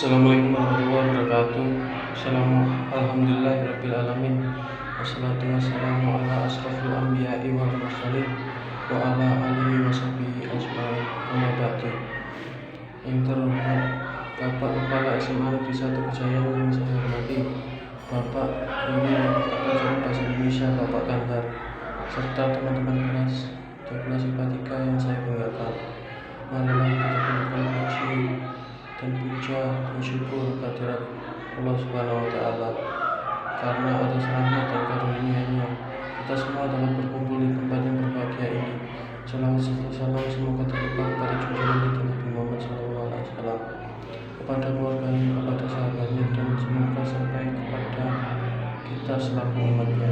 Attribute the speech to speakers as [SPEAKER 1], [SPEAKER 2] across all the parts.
[SPEAKER 1] Assalamualaikum warahmatullahi wabarakatuh. Alhamdulillahirabbil alamin. Wassalatu wassalamu ala asrofil anbiya'i wal mursalin wa ala alihi washabihi ajmain. Amma ba'du. Yang terhormat Bapak Kepala SMA Negeri 1 Kejayaan yang saya hormati, Bapak Guru Mata Pelajaran Bahasa Indonesia Bapak Gantar, serta teman-teman kelas 12 IPA 3 yang saya banggakan. Marilah kita berikan puji dan puja dan syukur kehadirat Allah Subhanahu wa Ta'ala, karena atas rahmat dan karunia-Nya kita semua dapat berkumpul di tempat yang berbahagia ini. Salawat serta salam semoga terlimpah kepada junjungan kita Nabi Muhammad SAW, kepada keluarganya, kepada sahabatnya, dan semoga sampai kepada kita selaku umatnya.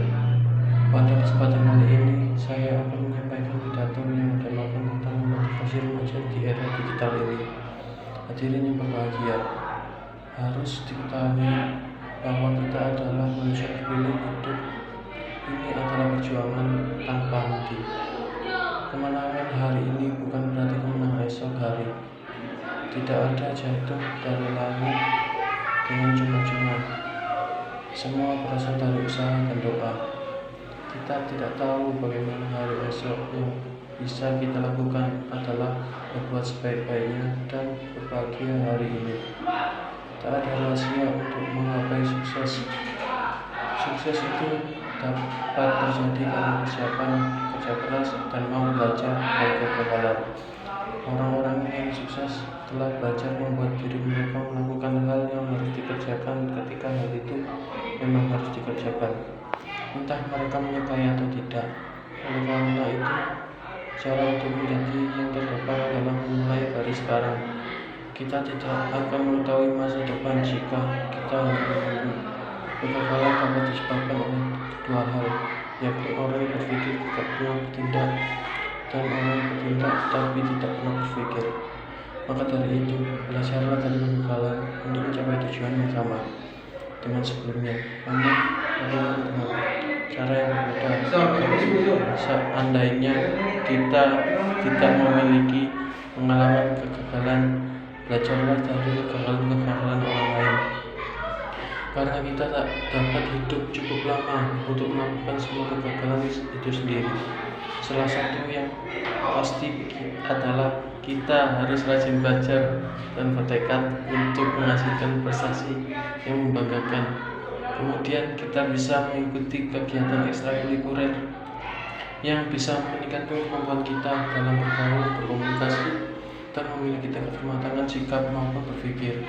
[SPEAKER 1] Pada kesempatan kali ini saya akan menyampaikan pidato yang mengutamakan tentang motivasi remaja di era digital ini. Hadirin yang berbahagia, harus diketahui bahwa kita adalah manusia terpilih. Hidup ini adalah perjuangan tanpa henti. Kemenangan hari ini bukan berarti kemenangan esok hari. Tidak ada jatuh dari langit dengan cuma-cuma. Semua berasal dari usaha dan doa. Kita tidak tahu bagaimana hari esok. Yang bisa kita lakukan adalah berbuat sebaik-baiknya dan berbahagia hari ini. Tak ada rahasia untuk menggapai sukses. Sukses itu dapat terjadi karena persiapan, kerja keras, dan mau belajar dan kegagalan. Orang-orang yang sukses telah belajar membuat diri mereka melakukan hal yang harus dikerjakan ketika hal itu memang harus dikerjakan, entah mereka menyukai atau tidak. Oleh karena itu, cara untuk menjadi yang terdepan adalah memulai dari sekarang. Kita tidak akan mengetahui masa depan jika kita menunggu. Kegagalan dapat disebabkan oleh dua hal, yakni orang yang berpikir tidak pernah bertindak, dan orang yang bertindak tapi tidak pernah berpikir. Maka dari itu, belajarlah dari kegagalan untuk mencapai tujuan yang sama dengan sebelumnya, namun dengan cara yang berbeda. Seandainya kita tidak memiliki pengalaman kegagalan, belajarlah dari kegagalan orang lain, karena kita tak dapat hidup cukup lama untuk melakukan semua kegagalan itu sendiri. Salah satu yang pasti adalah kita harus rajin belajar dan bertekad untuk menghasilkan prestasi yang membanggakan. Kemudian kita bisa mengikuti kegiatan ekstrakurikuler yang bisa meningkatkan kemampuan kita dalam bergaul, berkomunikasi, dan memiliki tingkat kematangan sikap maupun berpikir.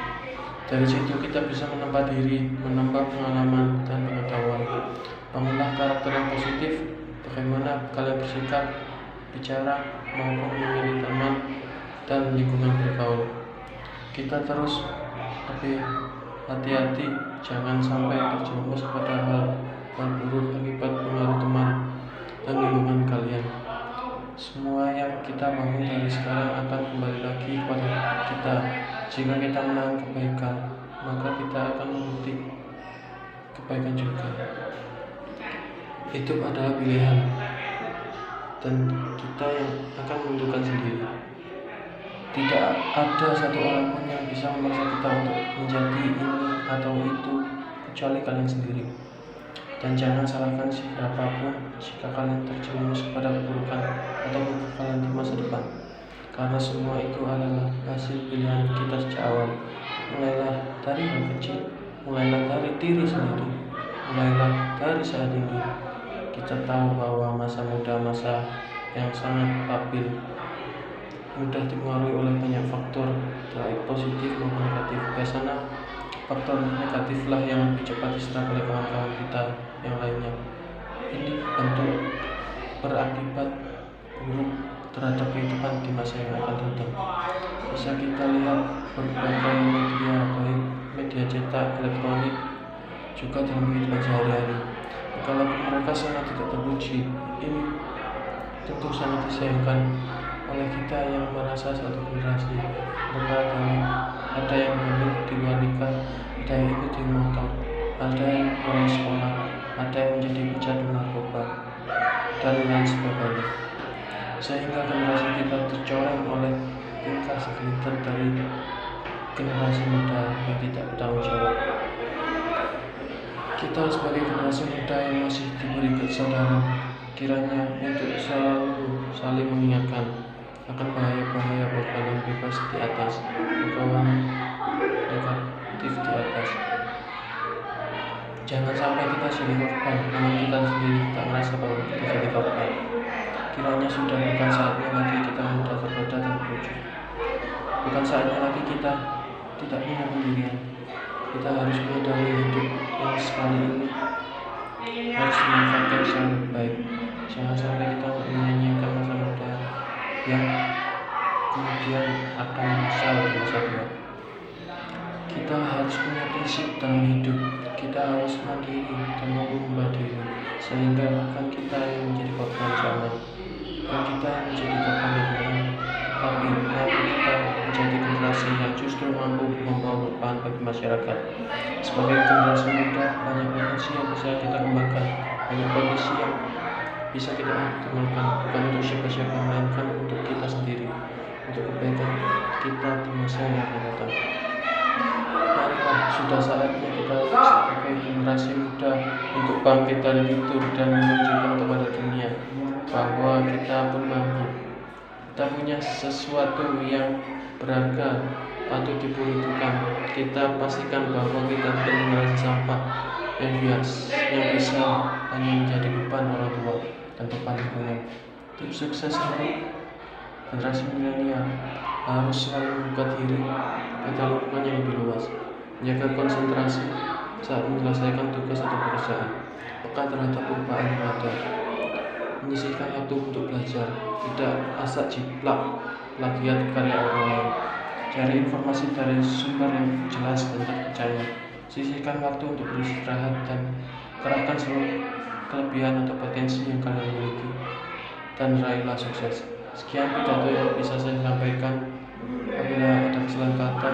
[SPEAKER 1] Dari situ kita bisa menambah diri, menambah pengalaman dan pengetahuan. Bangunlah karakter yang positif. Bagaimana kalian bersikap, bicara, maupun memilih teman dan lingkungan bergaul. Kita terus lebih hati-hati, jangan sampai terjerumus pada hal buruk akibat pengaruh teman dan lingkungan kalian. Semua yang kita bangun dari sekarang akan kembali lagi kepada kita. Jika kita menahan kebaikan, maka kita akan memetik kebaikan juga. Itu adalah pilihan, dan kita yang akan menentukan sendiri. Tidak ada satu orang pun yang bisa memaksa kita untuk menjadi ini atau itu, kecuali kalian sendiri. Dan jangan salahkan siapapun jika kalian terjerumus pada keburukan atau kegagalan di masa depan, karena semua itu adalah hasil pilihan kita sejak awal. Mulailah dari hal kecil, mulailah dari diri sendiri, mulailah dari saat ini. Kita tahu bahwa masa muda masa yang sangat labil, mudah dipengaruhi oleh banyak faktor, baik positif maupun negatif. Biasanya faktor negatif lah yang lebih cepat diserap oleh kawan-kawan kita yang lainnya. Ini bentuk berakibat buruk terhadap kehidupan di masa yang akan datang. Bisa kita lihat berbagai media, baik media cetak, elektronik, juga dalam kehidupan sehari-hari. Kalau mereka sangat tidak terpuji, ini tentu sangat disayangkan oleh kita yang merasa satu generasi. Mereka ada yang hamil di luar nikah, ada yang ikuti motor, ada yang pulang sekolah, ada yang menjadi pecandu narkoba, dan lain sebagainya. Sehingga generasi kita tercoreng oleh tingkah segelintir dari generasi muda yang tidak bertanggung jawab. Kita sebagai generasi muda yang masih diberi kesadaran, kiranya untuk selalu saling mengingatkan akan bahaya-bahaya bakal yang bebas di atas, bakalan negatif di atas. Jangan sampai kita jadi korban, namun kita sendiri tak merasa bahwa kita jadi korban. Kiranya sudah bukan saatnya lagi kita mudah tergoda dan berujung. Bukan saatnya lagi kita tidak punya pendirian. Kita harus menyadari hidup yang sekali ini harus dimanfaatkan secara lebih baik. Jangan sampai kita menyanyiakan masa muda yang kemudian akan menyesal di masa tua. Kita harus punya prinsip dalam hidup. Kita harus mandiri dan mampu membawa diri, sehingga bukan kita yang menjadi korban zaman, bukan kita yang menjadi korban lingkungan, tapi mampu kita menjadi generasi yang justru mampu membawa manfaat bagi masyarakat. Sebagai generasi muda, banyak potensi yang bisa kita kembangkan, banyak potensi yang bisa kita optimalkan, bukan untuk siapa-siapa, melainkan untuk kita sendiri, untuk kebaikan kita di masa yang akan datang. Marilah, sudah saatnya kita sebagai generasi muda untuk bangkit dari tidur dan menunjukkan kepada dunia bahwa kita pun mampu. Kita punya sesuatu yang berharga patut diperhitungkan. Kita pastikan bahwa kita bukan generasi sampah yang bisa hanya menjadi beban orang tua dan beban lingkungan. Tim sukses untuk generasi milenial harus selalu membuka diri pada lingkungan yang lebih luas, menjaga konsentrasi saat menyelesaikan tugas atau pekerjaan, peka terhadap perubahan yang ada, menyisihkan waktu untuk belajar, tidak asal jiplak plagiat karya orang lain, cari informasi dari sumber yang jelas dan terpercaya, sisihkan waktu untuk beristirahat dan kerahkan seluruh kelebihan atau potensi yang kalian miliki dan raihlah sukses. Sekian pidato yang bisa saya sampaikan. Apabila ada kesalahan kata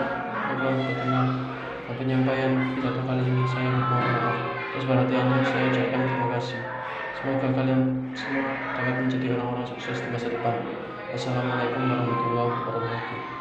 [SPEAKER 1] atau berkenan penyampaian pidato kali ini, saya mohon maaf. Atas perhatiannya saya ucapkan terima kasih. Semoga kalian semua dapat menjadi orang-orang sukses di masa depan. Wassalamualaikum warahmatullahi wabarakatuh.